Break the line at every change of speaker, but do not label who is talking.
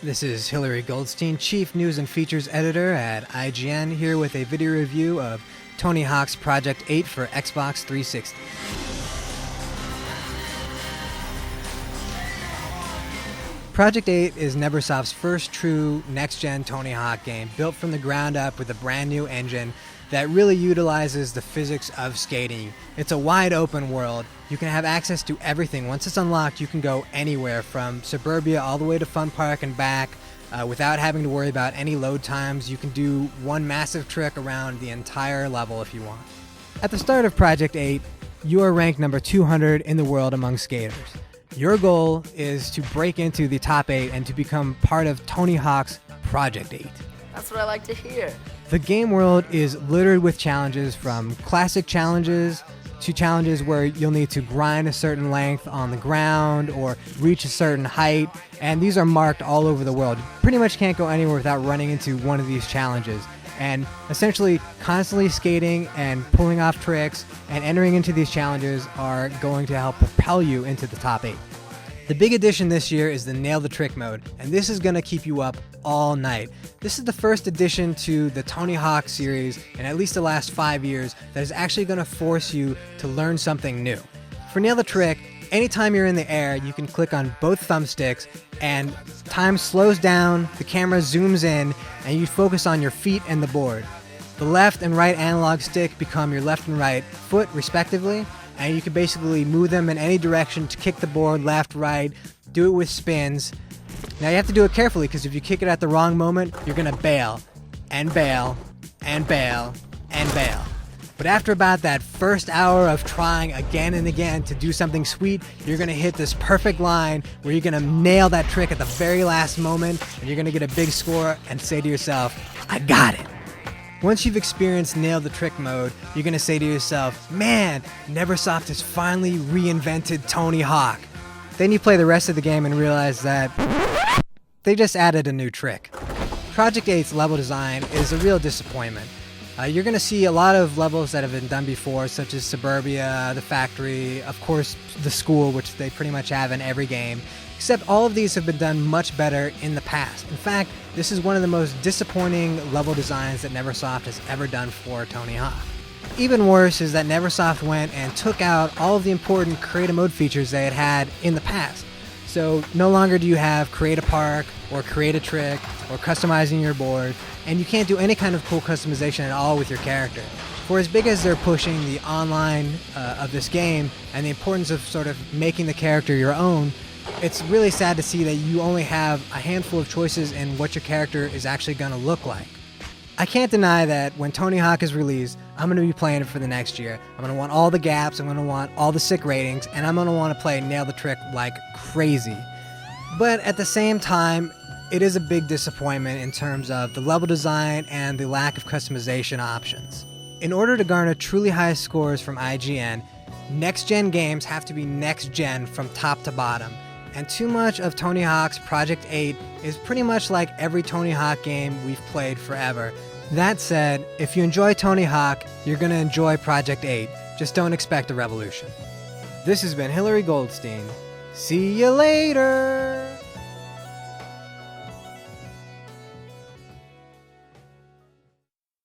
This is Hillary Goldstein, Chief News and Features Editor at IGN, here with a video review of Tony Hawk's Project 8 for Xbox 360. Project 8 is Neversoft's first true next-gen Tony Hawk game, built from the ground up with a brand new engine that really utilizes the physics of skating. It's a wide open world. You can have access to everything. Once it's unlocked, you can go anywhere from Suburbia all the way to Fun Park and back without having to worry about any load times. You can do one massive trick around the entire level if you want. At the start of Project 8, you are ranked number 200 in the world among skaters. Your goal is to break into the top 8 and to become part of Tony Hawk's Project 8.
That's what I like to hear.
The game world is littered with challenges, from classic challenges to challenges where you'll need to grind a certain length on the ground or reach a certain height, and these are marked all over the world. You pretty much can't go anywhere without running into one of these challenges. And essentially, constantly skating and pulling off tricks and entering into these challenges are going to help propel you into the top 8. The big addition this year is the Nail the Trick mode, and this is going to keep you up all night. This is the first addition to the Tony Hawk series in at least the last 5 years that is actually going to force you to learn something new. For Nail the Trick, anytime you're in the air, you can click on both thumbsticks and time slows down, the camera zooms in, and you focus on your feet and the board. The left and right analog stick become your left and right foot, respectively, and you can basically move them in any direction to kick the board left, right, do it with spins. Now you have to do it carefully, because if you kick it at the wrong moment, you're going to bail, and bail, and bail, and bail. But after about that first hour of trying again and again to do something sweet, you're going to hit this perfect line where you're going to nail that trick at the very last moment, and you're going to get a big score and say to yourself, I got it. Once you've experienced Nail the Trick mode, you're going to say to yourself, man, Neversoft has finally reinvented Tony Hawk. Then you play the rest of the game and realize that they just added a new trick. Project 8's level design is a real disappointment. You're going to see a lot of levels that have been done before, such as Suburbia, the factory, of course the school, which they pretty much have in every game, except all of these have been done much better in the past. In fact, this is one of the most disappointing level designs that Neversoft has ever done for Tony Hawk. Even worse is that Neversoft went and took out all of the important create a mode features they had in the past. So no longer do you have create a park or create a trick or customizing your board, and you can't do any kind of cool customization at all with your character. For as big as they're pushing the online of this game and the importance of sort of making the character your own, it's really sad to see that you only have a handful of choices in what your character is actually going to look like. I can't deny that when Tony Hawk is released, I'm going to be playing it for the next year. I'm going to want all the gaps, I'm going to want all the sick ratings, and I'm going to want to play Nail the Trick like crazy. But at the same time, it is a big disappointment in terms of the level design and the lack of customization options. In order to garner truly high scores from IGN, next-gen games have to be next-gen from top to bottom. And too much of Tony Hawk's Project 8 is pretty much like every Tony Hawk game we've played forever. That said, if you enjoy Tony Hawk, you're going to enjoy Project 8. Just don't expect a revolution. This has been Hillary Goldstein. See you later!